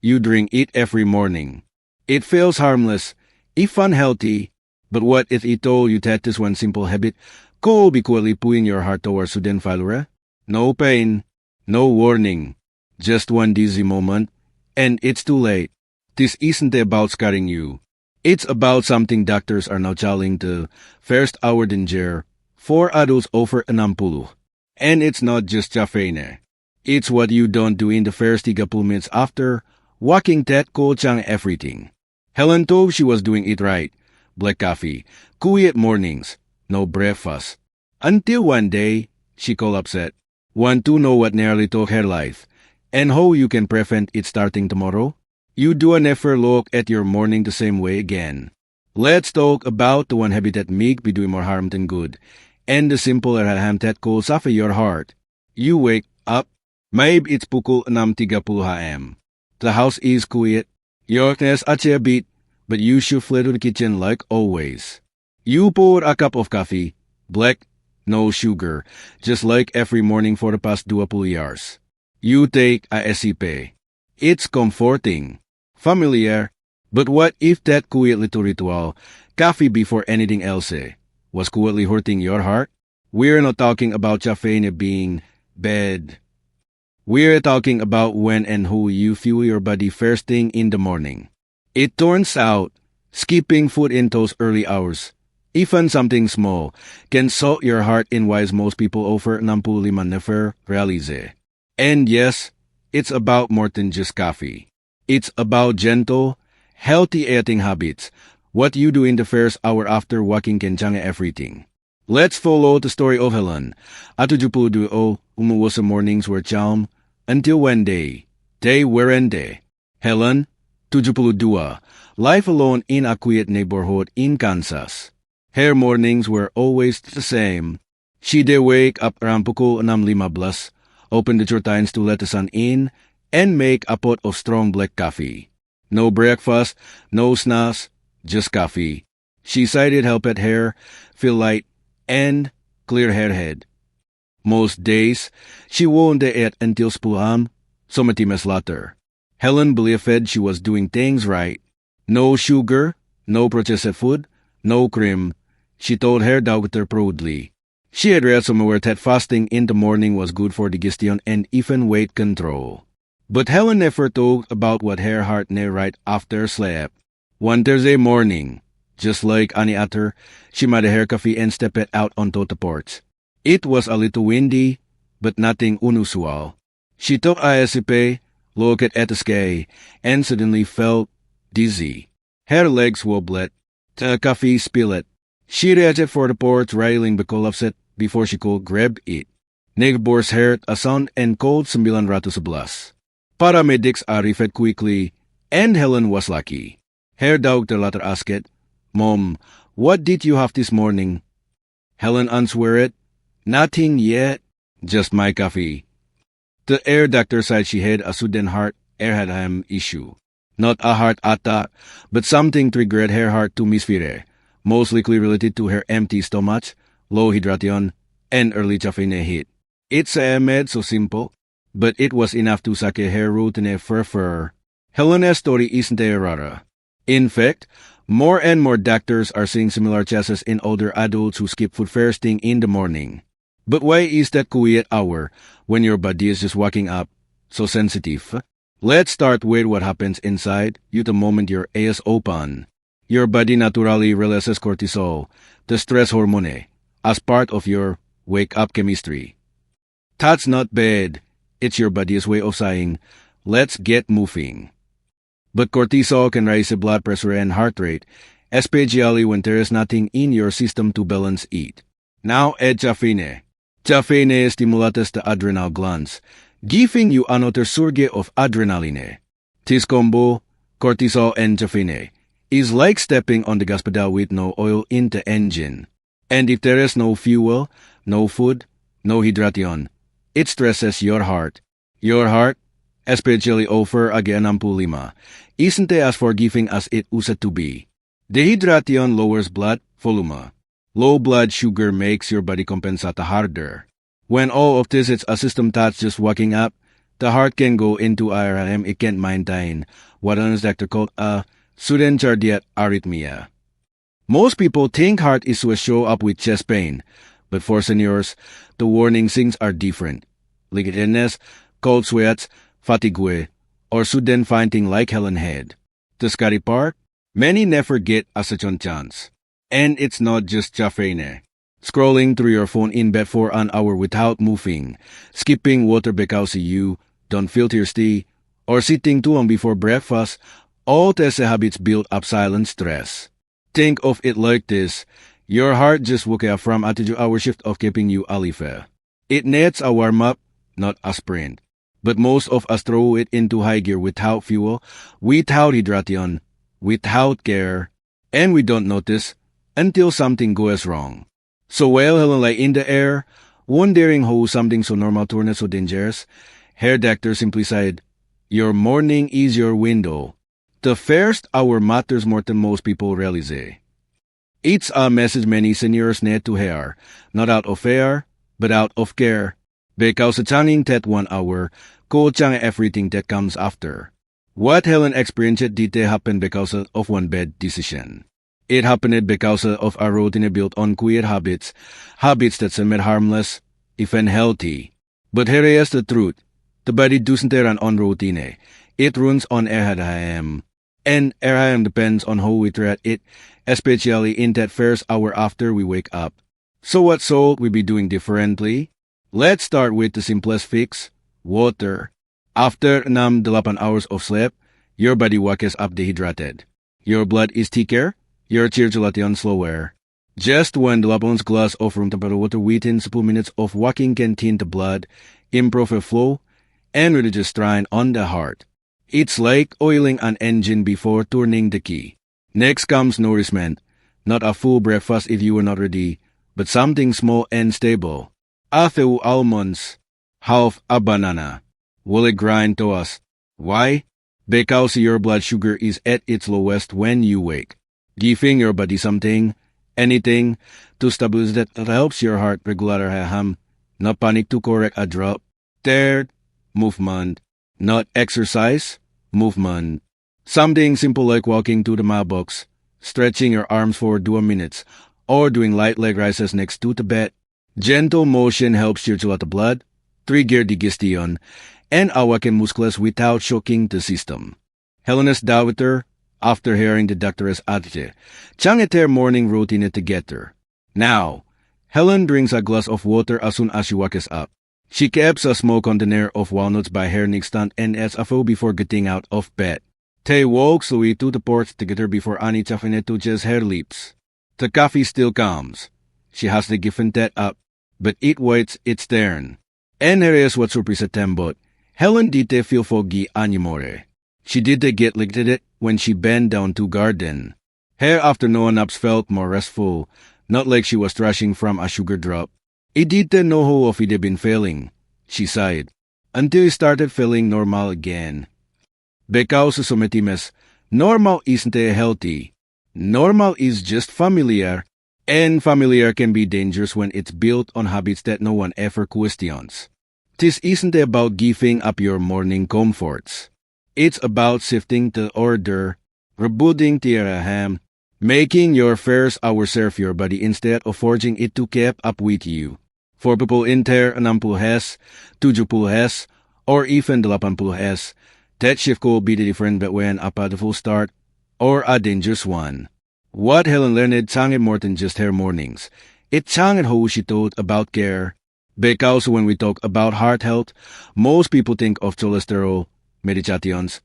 You drink it every morning. It feels harmless, if unhealthy, but what if it told you that this one simple habit could be quickly pulling your heart towards sudden failure? No pain, no warning, just one dizzy moment, and it's too late. This isn't about scarring you. It's about something doctors are now calling the first hour danger for adults over 60. And it's not just caffeine. It's what you don't do in the first 30 minutes after walking that cold chang everything. Helen thought she was doing it right. Black coffee, quiet mornings, no breakfast. Until one day, she called upset. Want to know what nearly took her life, and how you can prevent it starting tomorrow? You do never look at your morning the same way again. Let's talk about the one habit that may be doing more harm than good, and the simple harm that could suffer your heart. You wake up, maybe it's pukul 6.30 am. The house is quiet, your nest a bit, but you should flee to the kitchen like always. You pour a cup of coffee, black, no sugar, just like every morning for the past 20 years. You take a sip. It's comforting, familiar, but what if that quiet little ritual, coffee before anything else, was quietly hurting your heart? We're not talking about caffeine being bad. We're talking about when and who you fuel your body first thing in the morning. It turns out, skipping food in those early hours, even something small, can salt your heart in ways most people over 65 never realize. And yes, it's about more than just coffee. It's about gentle, healthy eating habits. What you do in the first hour after walking can change everything. Let's follow the story of Helen. At 72, umuwas mornings were calm until one day. They weren't there. Helen, 72, live alone in a quiet neighborhood in Kansas. Her mornings were always the same. She'd wake up around pukul 6.15, open the curtains to let the sun in, and make a pot of strong black coffee. No breakfast, no snacks, just coffee. She said it helped her feel light and clear her head. Most days, she won't eat until 10 am, so many minutes later. Helen believed she was doing things right. No sugar, no processed food, no cream. She told her doctor proudly. She had read somewhere that fasting in the morning was good for digestion and even weight control. But Helen never talked about what her heart knew right after sleep. One Thursday morning, just like any other, she made her coffee and stepped out onto the porch. It was a little windy, but nothing unusual. She took a sip, looked at the sky, and suddenly felt dizzy. Her legs wobbled. The coffee spilled. She reached for the porch railing because upset before she could grab it. Neighbors heard a sound and called 911. Paramedics arrived quickly, and Helen was lucky. Her doctor later asked, "Mom, what did you have this morning?" Helen answered, "Nothing yet, just my coffee." The air doctor said she had a sudden heart airham issue. Not a heart attack, but something triggered her heart to misfire, most likely related to her empty stomach, low hydration, and early caffeine hit. It's a med so simple, but it was enough to sake her routine further. Helena's story isn't rare. In fact, more and more doctors are seeing similar cases in older adults who skip food first thing in the morning. But why is that quiet hour, when your body is just waking up, so sensitive? Let's start with what happens inside you the moment your eyes open. Your body naturally releases cortisol, the stress hormone, as part of your wake-up chemistry. That's not bad. It's your body's way of saying, let's get moving. But cortisol can raise the blood pressure and heart rate, especially when there is nothing in your system to balance it. Now add caffeine. Caffeine stimulates the adrenal glands, giving you another surge of adrenaline. This combo, cortisol and caffeine, is like stepping on the gas pedal with no oil in the engine. And if there is no fuel, no food, no hydration, it stresses your heart. Your heart, especially over age 65, isn't as forgiving as it used to be. Dehydration lowers blood volume. Low blood sugar makes your body compensate harder. When all of this is a system that's just waking up, The heart can go into IRM, it can't maintain what an doctor called a sudden cardiac arrhythmia. Most people think heart issues show up with chest pain, but for seniors, the warning signs are different. Lightheadedness, cold sweats, fatigue, or sudden fainting like Helen had. The scary part? Many never get a second chance. And it's not just caffeine. Scrolling through your phone in bed for an hour without moving, skipping water because you don't feel thirsty, or sitting too long before breakfast, all these habits build up silent stress. Think of it like this. Your heart just woke up from a 2-hour shift of keeping you alive. It needs a warm-up, not a sprint. But most of us throw it into high gear without fuel, without hydration, without care, and we don't notice until something goes wrong. So while Helen lay in the air, wondering how something so normal turned so dangerous, her doctor simply said, "Your morning is your window. The first hour matters more than most people realize." It's a message many seniors need to hear, not out of fear, but out of care, because it's turning that 1 hour could change everything that comes after. What Helen experienced didn't happen because of one bad decision. It happened because of a routine built on quiet habits that seem harmless, even healthy. But here is the truth. The body doesn't run on routine. It runs on RHM. And RHM depends on how we treat it, especially in that first hour after we wake up. So what should we be doing differently? Let's start with the simplest fix, water. After 8 hours of sleep, your body wakes up dehydrated. Your blood is thicker, your circulation slower. Just 1 glass of room temperature water within 2 minutes of walking can thin the blood, improve the flow, and reduce strain on the heart. It's like oiling an engine before turning the key. Next comes nourishment. Not a full breakfast if you are not ready, but something small and stable. A few almonds, half a banana. Will it grind to us? Why? Because your blood sugar is at its lowest when you wake. Giving your body something, anything, to stabilize that helps your heart regulate ham. Not panic to correct a drop. Third, movement. Not exercise, movement. Something simple like walking to the mailbox, stretching your arms for 2 minutes, or doing light leg raises next to the bed. Gentle motion helps circulate the blood, trigger digestion, and awaken muscles without shocking the system. Helen's daughter, after hearing the doctor's advice, changed her morning routine together. Now, Helen drinks a glass of water as soon as she wakes up. She keeps a small container of walnuts by her nightstand and adds a few before getting out of bed. They walk slowly to the porch together before Annie caffeine touches her lips. The coffee still comes. She has given that up, but it waits its turn. And here is what surprises them both. Helen didn't feel foggy anymore. She didn't get lightheaded when she bent down to garden. Her afternoon naps felt more restful, not like she was rushing from a sugar drop. It didn't know how often it had been failing, she sighed, until it started feeling normal again. Because sometimes, normal isn't healthy. Normal is just familiar, and familiar can be dangerous when it's built on habits that no one ever questions. This isn't about giving up your morning comforts. It's about shifting the order, rebooting the RHM, making your first hour serve your body instead of forcing it to keep up with you. For people in their 60s, 70s, or even 80s, that shift could be the difference between a painful start or a dangerous one. What Helen learned changed more than just her mornings. It changed how she thought about care. Because when we talk about heart health, most people think of cholesterol, medications,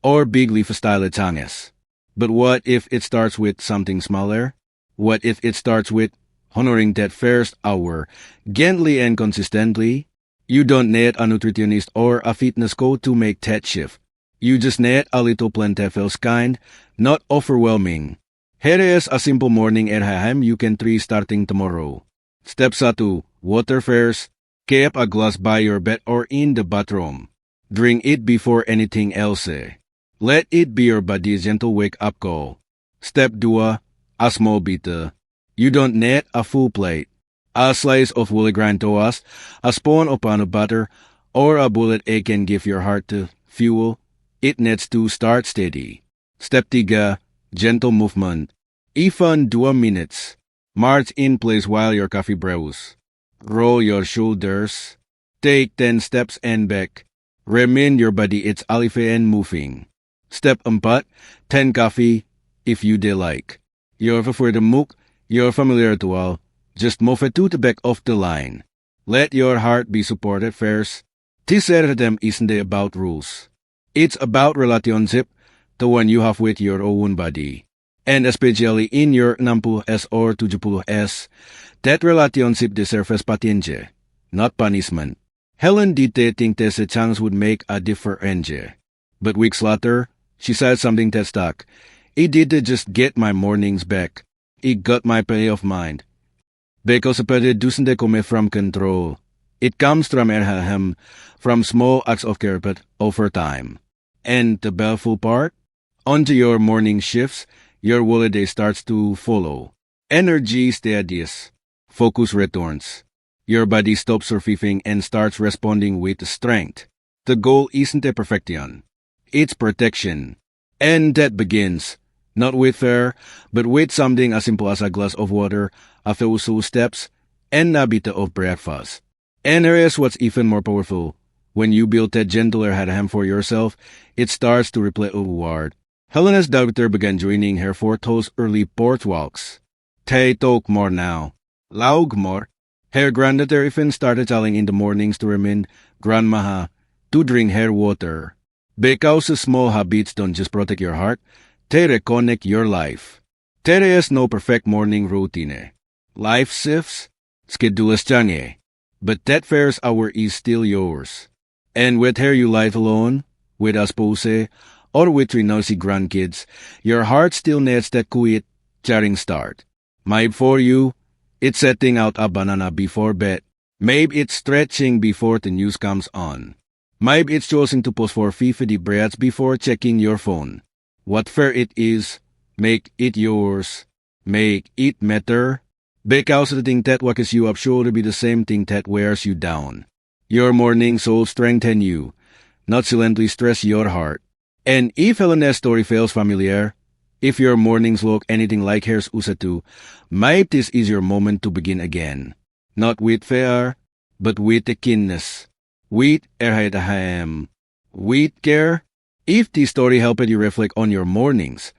or big lifestyle changes. But what if it starts with something smaller? What if it starts with honoring that first hour, gently and consistently? You don't need a nutritionist or a fitness coach to make that shift. You just need a little plan that feels kind, not overwhelming. Here is a simple morning RHM you can try starting tomorrow. Step 1. Water first. Keep a glass by your bed or in the bathroom. Drink it before anything else. Let it be your body's gentle wake-up call. Step 2. A small bit. You don't need a full plate. A slice of whole grain toast, a spoon of pan of butter, or a bullet egg can give your heart the fuel it needs to start steady. Step 3, gentle movement. Even 2 minutes. March in place while your coffee brews. Roll your shoulders. Take 10 steps and back. Remind your body it's alive and moving. Step 4, 10 coffee if you like. You're for the mook, you're familiar to all. Just move it to the back of the line. Let your heart be supported first. This rhythm isn't about rules. It's about relationship, the one you have with your own body. And especially in your 60S or 70S, that relationship deserves patience, not punishment. Helen did think there's a chance would make a difference. But weeks later, she said something that stuck. It didn't just get my mornings back. It got my peace of mind. Because it doesn't come from control. It comes from from small acts of care but over time. And the baleful part? Onto your morning shifts, your holiday starts to follow. Energy steadies. Focus returns. Your body stops surviving and starts responding with strength. The goal isn't a perfection. It's protection. And that begins, not with fear, but with something as simple as a glass of water, a few steps, and a bit of breakfast. And here is what's even more powerful. When you build that gentler ham for yourself, it starts to replay a reward. Helena's daughter began joining her for those early porch walks. They talk more now. Laug more. Her granddaughter even started telling in the mornings to remind Grandma to drink her water. Because small habits don't just protect your heart, they reconnect your life. There is no perfect morning routine. Life shifts, schedules change, but that first hour is still yours. And whether you live alone, with a spouse, or with 3 noisy grandkids, your heart still needs that quiet, chatting start. Maybe for you, it's setting out a banana before bed. Maybe it's stretching before the news comes on. Maybe it's choosing to pause for 50 breaths before checking your phone. Whatever it is, make it yours. Make it matter. Because the thing that wakes you up should be the same thing that wears you down. Your mornings will strengthen you, not silently stress your heart. And if Helena's story feels familiar, if your mornings look anything like hers usatu, maybe this is your moment to begin again. Not with fear, but with the keenness. With erhaidaham. With care. If this story helped you reflect on your mornings,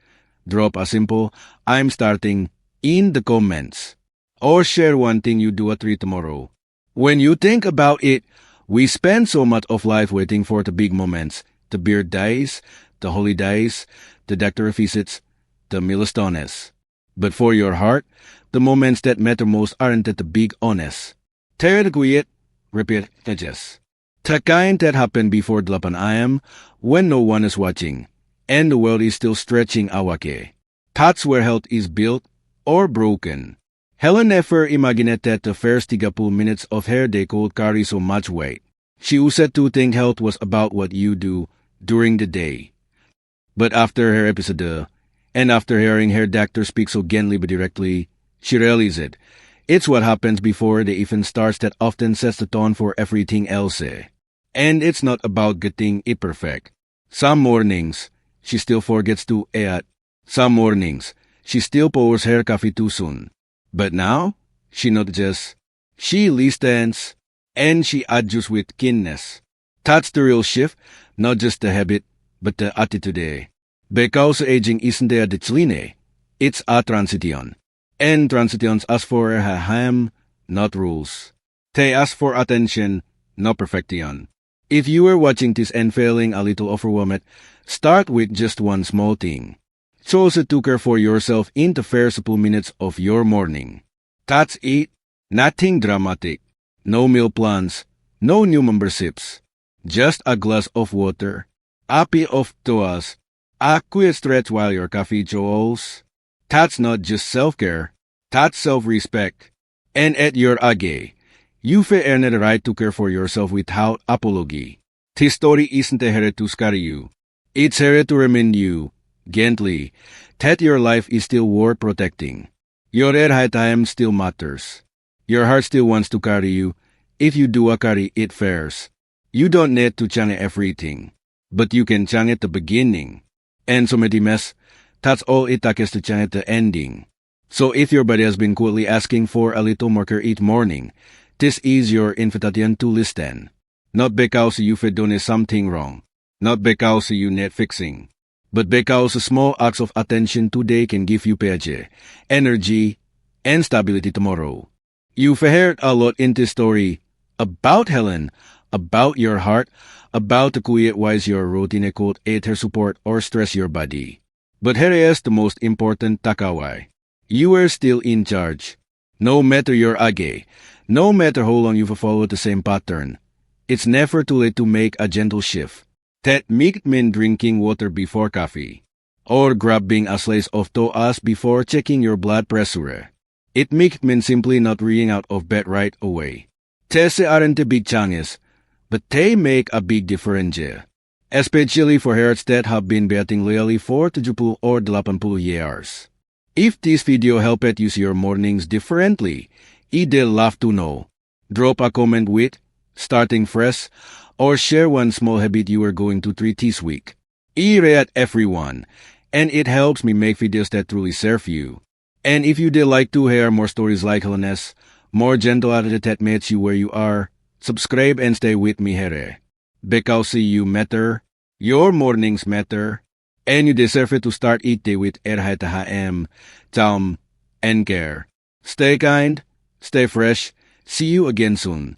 drop a simple "I'm starting" in the comments. Or share one thing you do at 3 tomorrow. When you think about it, we spend so much of life waiting for the big moments. The birthdays, the holidays, the doctor visits, the milestones. But for your heart, the moments that matter most aren't the big honest. They're the quiet, repeat edges. The kind that happen before 8 a.m. when no one is watching, and the world is still stretching awake. That's where health is built or broken. Helen never imagined that the first 30 minutes of her day could carry so much weight. She used to think health was about what you do during the day. But after her episode, and after hearing her doctor speak so gently but directly, she realized it's what happens before the event starts that often sets the tone for everything else. And it's not about getting it perfect. Some mornings, she still forgets to eat. Some mornings, she still pours her coffee too soon. But now, she not just, she listens, and she adjusts with keenness. That's the real shift, not just the habit, but the attitude. Because aging isn't a decline, it's a transition. And transitions ask for a ham, not rules. They ask for attention, not perfection. If you are watching this and feeling a little overwhelmed, start with just one small thing. Choose to care for yourself in the first 2 minutes of your morning. That's it. Nothing dramatic. No meal plans. No new memberships. Just a glass of water. A bit of toast. A quick stretch while your coffee jols. That's not just self-care. That's self-respect. And at your age, you've earned the right to care for yourself without apology. This story isn't here to scare you. It's here to remind you, gently, that your life is still worth protecting. Your time still matters. Your heart still wants to carry you if you do carry it first. You don't need to chang everything, but you can chang at the beginning. And so metimes, that's all it takes to chang at the ending. So if your body has been quickly asking for a little more care each morning, this is your invitation to listen. Not because you've done something wrong, not because you need fixing, but because small acts of attention today can give you peace, energy, and stability tomorrow. You've heard a lot in this story about Helen, about your heart, about the quiet wise your routine could aid her support or stress your body. But here is the most important takaway. You are still in charge. No matter your age, no matter how long you've followed the same pattern, it's never too late to make a gentle shift. That might mean drinking water before coffee, or grabbing a slice of toast before checking your blood pressure. It might mean simply not reading out of bed right away. These aren't big changes, but they make a big difference. Especially for hearts that have been betting loyally for 70 or 80 years. If this video helped you see your mornings differently, I'd love to know. Drop a comment with starting fresh, or share one small habit you are going to treat this week. I read everyone, and it helps me make videos that truly serve you. And if you'd like to hear more stories like Helen's, more gentle attitude that meets you where you are, subscribe and stay with me here. Because you matter, your mornings matter, and you deserve it to start each day with erhatahm, calm, and care. Stay kind, stay fresh. See you again soon.